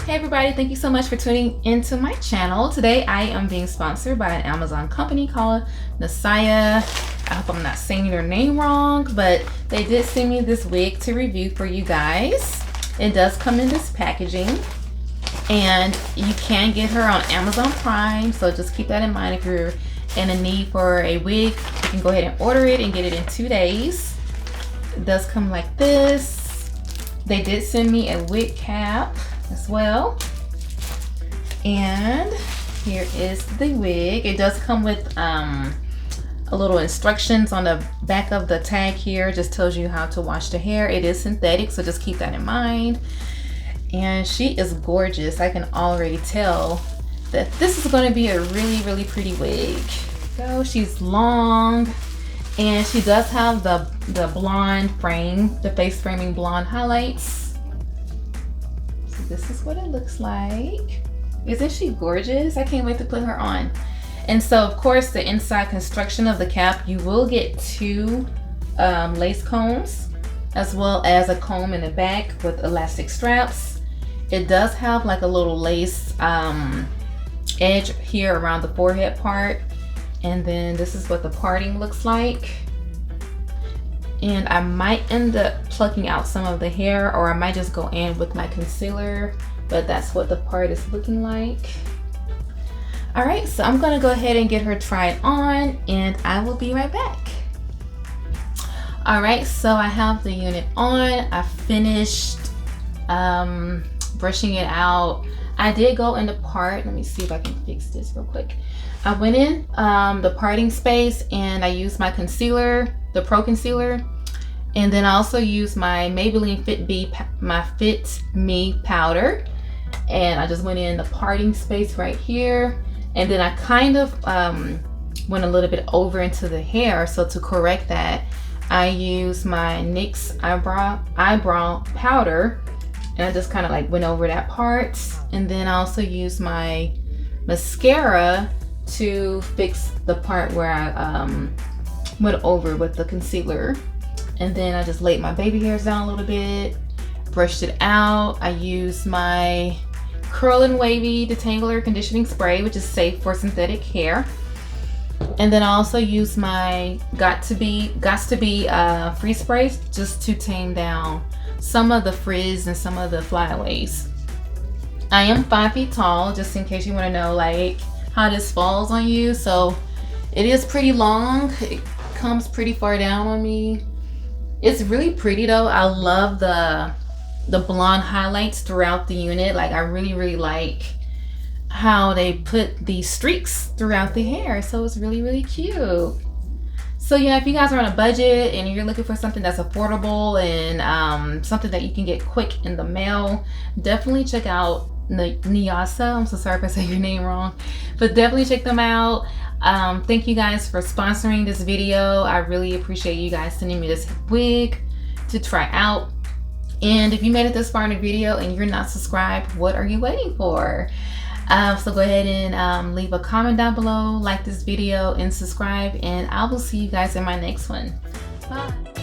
Hey everybody, thank you so much for tuning into my channel. Today I am being sponsored by an Amazon company called Nayasa. I hope I'm not saying their name wrong, but they did send me this wig to review for you guys. It does come in this packaging and you can get her on Amazon Prime, so just keep that in mind. If you're in a need for a wig, you can go ahead and order it and get it in 2 days. It does come like this. They did send me a wig cap as well, and here is the wig. It does come with a little instructions on the back of the tag here. Just tells you how to wash the hair. It is synthetic, so just keep that in mind. And she is gorgeous. I can already tell that this is going to be a really pretty wig. So she's long, and she does have the blonde frame, the face framing blonde highlights. So this is what it looks like. Isn't she gorgeous? I can't wait to put her on. And so of course the inside construction of the cap, you will get 2 lace combs as well as a comb in the back with elastic straps. It does have like a little lace edge here around the forehead part, and then this is what the parting looks like. And I might end up plucking out some of the hair, or I might just go in with my concealer, but that's what the part is looking like. All right, so I'm gonna go ahead and get her tried on, and I will be right back. All right, so I have the unit on. I finished brushing it out. I did go in the part. Let me see if I can fix this real quick. I went in the parting space and I used my concealer, the Pro Concealer, and then I also used my Maybelline Fit Me powder, and I just went in the parting space right here, and then I kind of went a little bit over into the hair. So to correct that, I used my NYX eyebrow powder, and I just kind of like went over that part, and then I also used my mascara to fix the part where I went over with the concealer. And then I just laid my baby hairs down a little bit, brushed it out. I used my Curl and Wavy Detangler Conditioning Spray, which is safe for synthetic hair. And then I also used my Got to Be Free Spray just to tame down some of the frizz and some of the flyaways. I am 5 feet tall, just in case you want to know like how this falls on you. So it is pretty long. It comes pretty far down on me. It's really pretty though. I love the blonde highlights throughout the unit. Like I really like how they put these streaks throughout the hair. So it's really cute. So yeah, if you guys are on a budget and you're looking for something that's affordable and something that you can get quick in the mail, definitely check out Nayasa. I'm so sorry if I say your name wrong, but definitely check them out. Thank you guys for sponsoring this video. I really appreciate you guys sending me this wig to try out. And if you made it this far in the video and you're not subscribed, what are you waiting for? So go ahead and leave a comment down below, like this video, and subscribe, and I will see you guys in my next one. Bye.